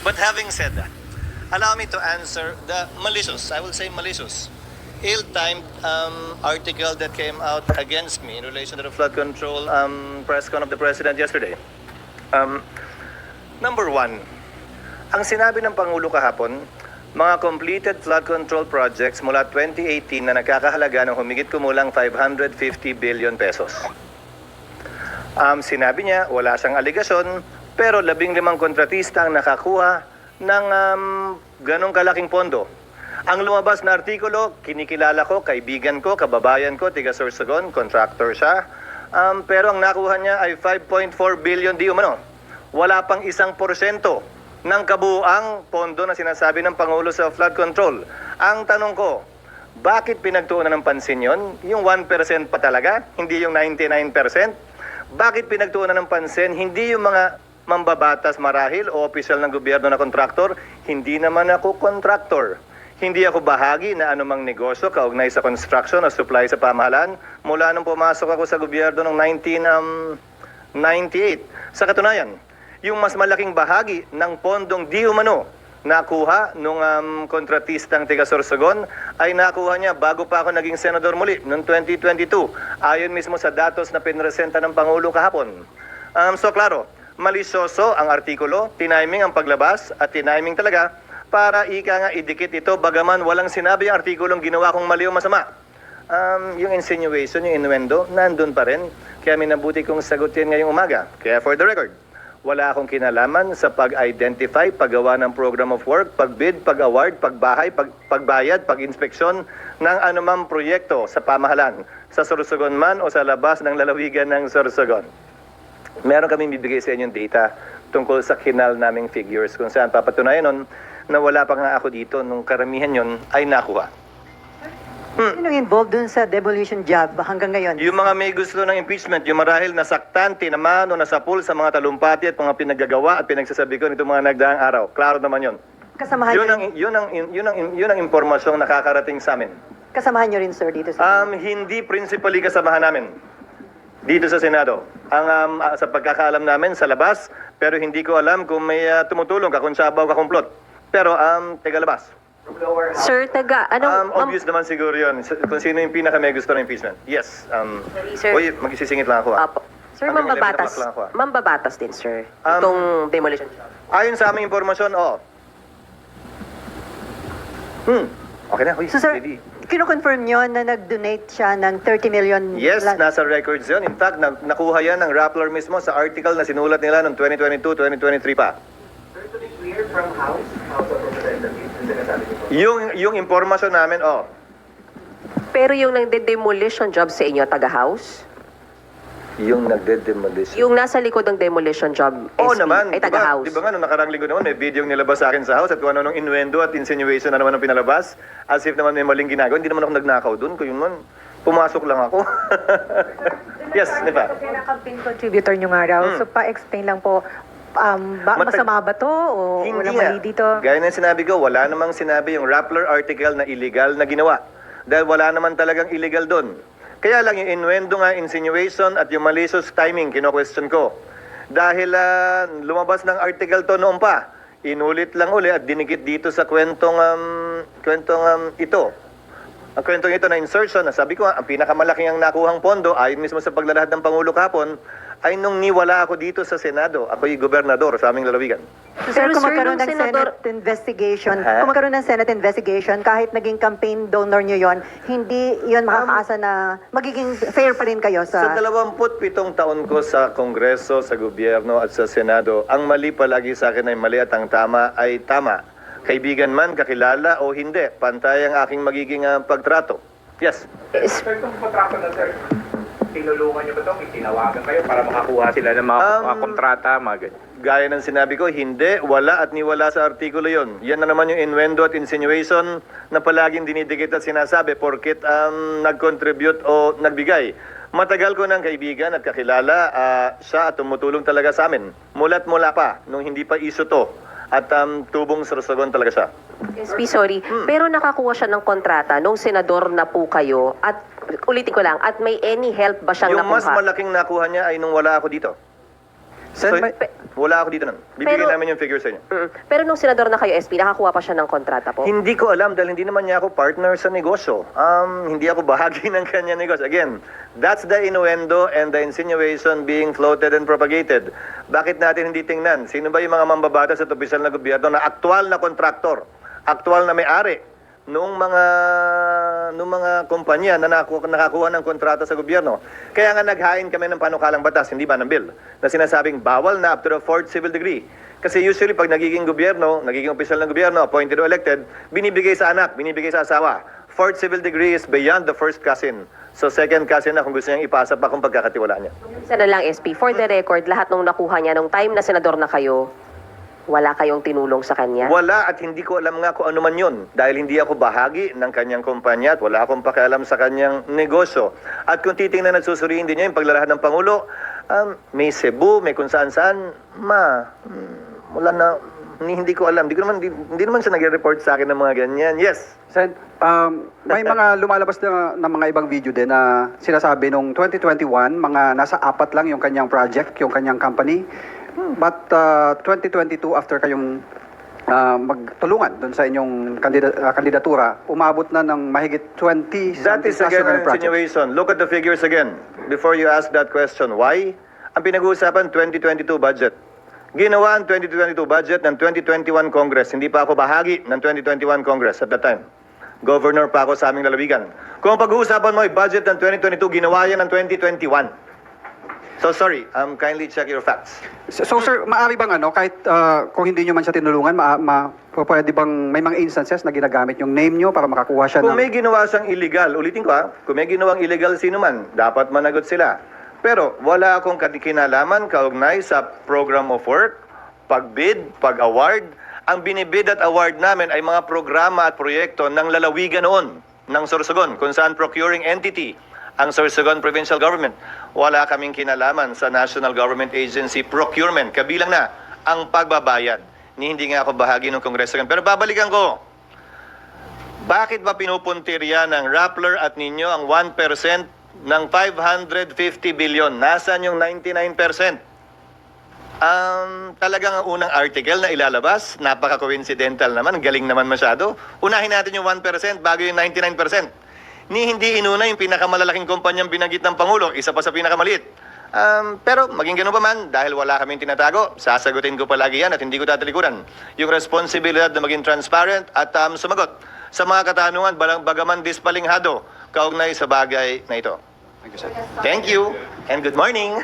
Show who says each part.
Speaker 1: But having said that, allow me to answer the malicious, I will say malicious, ill-timed article that came out against me in relation to the flood control press con of the President yesterday. Number one, ang sinabi ng Pangulo kahapon, mga completed flood control projects mula 2018 na nagkakahalaga ng humigit kumulang 550 billion pesos. Sinabi niya, wala siyang aligasyon, pero 15 kontratista ang nakakuha ng ganong kalaking pondo. Ang lumabas na artikulo, kinikilala ko, kaibigan ko, kababayan ko, tiga Sorsogon, contractor siya. Pero ang nakuha niya ay 5.4 billion di umano. Wala pang 1% ng kabuuang pondo na sinasabi ng Pangulo sa flood control. Ang tanong ko, bakit pinagtuunan ng pansin yon? Yung 1% pa talaga, hindi yung 99%? Bakit pinagtuunan ng pansin, hindi yung mga mambabatas marahil o opisyal ng gobyerno na kontraktor? Hindi naman ako kontraktor. Hindi ako bahagi na anumang negosyo kaugnay sa construction o supply sa pamahalaan mula nung pumasok ako sa gobyerno noong 1998. Sa katunayan, yung mas malaking bahagi ng pondong di umano nakuha nung kontratistang tiga Sorsogon ay nakuha niya bago pa ako naging senador muli noong 2022. Ayon mismo sa datos na pinresenta ng Pangulo kahapon. So klaro, malisyoso ang artikulo, tiniming ang paglabas at tiniming talaga para ika nga idikit ito bagaman walang sinabi ang artikulong ginawa kong mali o masama. Yung insinuation, yung innuendo, nandun pa rin. Kaya minabuti kong sagutin ngayong umaga. Kaya for the record, wala akong kinalaman sa pag-identify, paggawa ng program of work, pag-bid, pag-award, pagbahay, pagbayad, pag-inspeksyon ng anumang proyekto sa pamahalaan, sa Sorsogon man o sa labas ng lalawigan ng Sorsogon. Meron kaming bibigay sa inyong data tungkol sa kinal naming figures kung saan papatunayan nun na wala pa nga ako dito nung karamihan yon ay nakuha.
Speaker 2: Sinong involved dun sa demolition job hanggang ngayon?
Speaker 1: Yung mga may gusto ng impeachment, yung marahil nasaktan, tinamaan o nasapul sa mga talumpati at mga pinaggagawa at pinagsasabi ko nitong mga nagdaang araw. Klaro naman yun.
Speaker 2: Kasamahan
Speaker 1: Yun ang impormasyong nakakarating sa amin.
Speaker 2: Kasamahan nyo rin, sir, dito sa...
Speaker 1: Hindi principally kasamahan namin dito sa Senado. Ang sa pagkakaalam namin sa labas, pero hindi ko alam kung may tumutulong, kakunsaba o kakumplot. Pero taga labas.
Speaker 3: Sir,
Speaker 1: Obvious naman siguro yun. Kung sino yung pinaka may gusto ng impeachment. Yes.
Speaker 3: Sir.
Speaker 1: Uy, magsisingit lang ako.
Speaker 3: Apo. Sir,
Speaker 1: Hanggang 11
Speaker 3: mambabatas.
Speaker 1: o'clock lang ako,
Speaker 3: Mambabatas din, sir. Itong demolition job.
Speaker 1: Ayon sa aming impormasyon, Okay na, uy.
Speaker 2: So, sir,
Speaker 1: ready.
Speaker 2: kino-confirm nyo na nag-donate siya ng 30 million...
Speaker 1: Yes, nasa records yun. In fact, nakuha yan ng Rappler mismo sa article na sinulat nila noong 2022-2023 pa.
Speaker 4: Sir, to be clear, from House of Representatives, yung sinasabi niyo po.
Speaker 1: Yung impormasyon namin,
Speaker 3: Pero yung nagde-demolition job sa inyo, taga-house?
Speaker 1: yung nagde-demolition.
Speaker 3: Yung nasa likod ng demolition job,
Speaker 1: Oo
Speaker 3: SP,
Speaker 1: naman.
Speaker 3: ay taga-house?
Speaker 1: Di ba nga, nung nakarang linggo naman, may video yung nilabas sa akin sa house at kung ano nung innuendo at insinuation na naman ang pinalabas. As if naman may maling ginagawa. Hindi naman ako nagnakaw dun. Kung yun man, pumasok lang ako. Yes, di ba?
Speaker 5: Kaya campaign contributor nyo nga raw. So, pa-explain lang po, masama ba to o walang mali dito?
Speaker 1: Gaya ng sinabi ko, wala namang sinabi yung Rappler article na illegal na ginawa. Dahil wala naman talagang illegal doon. Kaya lang yung innuendo nga, insinuation at yung malicious timing, kino-question ko. Dahil lumabas ng article to noon pa, inulit lang uli at dinikit dito sa kwentong ito. Ang kwentong ito na insertion, na sabi ko nga, ang pinakamalaking ang nakuhang pondo, ayon mismo sa paglalahad ng Pangulo kahapon, ay nung niwala ako dito sa Senado. Ako'y gobernador sa aming lalawigan.
Speaker 2: So, sir,
Speaker 3: Pero,
Speaker 2: kung
Speaker 3: sir,
Speaker 2: magkaroon
Speaker 3: nung
Speaker 2: ng
Speaker 3: senador-
Speaker 2: Senate investigation,
Speaker 1: Ha?
Speaker 2: kung magkaroon ng Senate investigation, kahit naging campaign donor nyo yon, hindi yon makakaasa na magiging fair pa rin kayo
Speaker 1: Sa
Speaker 2: sa...
Speaker 1: 27 taon ko sa Kongreso, sa gobyerno at sa Senado, ang mali palagi sa akin ay mali at ang tama ay tama. Kaibigan man, kakilala o hindi, pantay ang aking magiging pagtrato. Yes.
Speaker 4: Sir, kung kontrata na, sir, tinulungan niyo ba ito? May tinawagan kayo para makakuha sila ng mga kontrata, mga ganyan?
Speaker 1: Gaya ng sinabi ko, hindi, wala at niwala sa artikulo yon. Yan na naman yung innuendo at insinuation na palaging dinidikit at sinasabi porkit nag-contribute o nagbigay. Matagal ko ng kaibigan at kakilala siya at tumutulong talaga sa amin. Mula't mula pa, nung hindi pa iso to. At tubong Sorsogon talaga siya.
Speaker 3: SP, sorry. Pero nakakuha siya ng kontrata nung senador na po kayo at ulitin ko lang, at may any help ba siyang
Speaker 1: Yung mas
Speaker 3: nakuha?
Speaker 1: malaking nakuha niya ay nung wala ako dito.
Speaker 6: Sen,
Speaker 1: So,
Speaker 6: may,
Speaker 1: Wala ako dito nun. Bibigyan
Speaker 3: Pero-
Speaker 1: namin yung figure sa inyo.
Speaker 3: Pero nung senador na kayo, SP, nakakuha pa siya ng kontrata po?
Speaker 1: Hindi ko alam dahil hindi naman niya ako partner sa negosyo. Hindi ako bahagi ng kanya negosyo. Again, that's the innuendo and the insinuation being floated and propagated. Bakit natin hindi tingnan? Sino ba yung mga mambabatas at opisyal na gobyerno na aktual na kontraktor, aktual na may-ari nung mga kumpanya na nakakuha ng kontrata sa gobyerno? Kaya nga naghain kami ng panukalang batas, hindi ba ng bill, na sinasabing bawal na up to the fourth civil degree. Kasi usually pag nagiging gobyerno, nagiging opisyal ng gobyerno, appointed or elected, binibigay sa anak, binibigay sa asawa. Fourth civil degree is beyond the first cousin. So second cousin na kung gusto niyang ipasa pa kung pagkakatiwalaan niya.
Speaker 3: Isa na lang, SP, for the record, lahat nung nakuha niya nung time na senador na kayo, wala kayong tinulong sa kanya?
Speaker 1: Wala at hindi ko alam nga kung ano man yun dahil hindi ako bahagi ng kanyang kumpanya at wala akong pakialam sa kanyang negosyo. At kung titingnan at susuriin din niya yung paglalahad ng Pangulo, may Cebu, may kung saan-saan, wala na, hindi ko alam. Hindi naman siya nag-report sa akin ng mga ganyan. Yes.
Speaker 6: Sen, may mga lumalabas na mga ibang video din na sinasabi nung 2021, mga nasa 4 lang yung kanyang project, yung kanyang company. But 2022, after kayong magtulungan doon sa inyong kandidatura, umabot na ng mahigit 20
Speaker 1: That is
Speaker 6: plus
Speaker 1: again
Speaker 6: yung
Speaker 1: an
Speaker 6: project.
Speaker 1: insinuation. Look at the figures again before you ask that question. Why? Ang pinag-uusapan, 2022 budget. Ginawa ang 2022 budget ng 2021 Congress. Hindi pa ako bahagi ng 2021 Congress at that time. Governor pa ako sa aming lalawigan. Kung ang pag-uusapan mo ay budget ng 2022, ginawa yan ng 2021. So sorry, kindly check your facts.
Speaker 6: So sir, maaari bang kahit kung hindi nyo man siya tinulungan, pwede bang may mga instances na ginagamit yung name nyo para makakuha siya
Speaker 1: Kung
Speaker 6: ng...
Speaker 1: may ginawa siyang illegal, ulitin ko kung may ginawang illegal sino man, dapat managot sila. Pero wala akong kinalaman kaugnay sa program of work, pagbid, pag-award. Ang binibid at award namin ay mga programa at proyekto ng lalawigan noon, ng Sorsogon, kung saan procuring entity ang Sorsogon Provincial Government. Wala kaming kinalaman sa National Government Agency procurement. Kabilang na ang pagbabayad. Hindi nga ako bahagi ng Kongreso. Pero babalikan ko. Bakit ba pinupuntirya ng Rappler at ninyo ang 1% ng 550 billion? Nasaan yung 99%? Talagang ang unang article na ilalabas, napaka-coincidental naman, galing naman masyado. Unahin natin yung 1% bago yung 99%. Hindi inuna yung pinakamalalaking kumpanyang binanggit ng Pangulo, isa pa sa pinakamaliit. Pero maging ganun pa man, dahil wala kaming tinatago, sasagutin ko palagi yan at hindi ko tatalikuran. Yung responsibilidad na maging transparent at sumagot sa mga katanungan, bagaman dispalinghado, kaugnay sa bagay na ito.
Speaker 6: Thank you, sir.
Speaker 1: Thank you and good morning.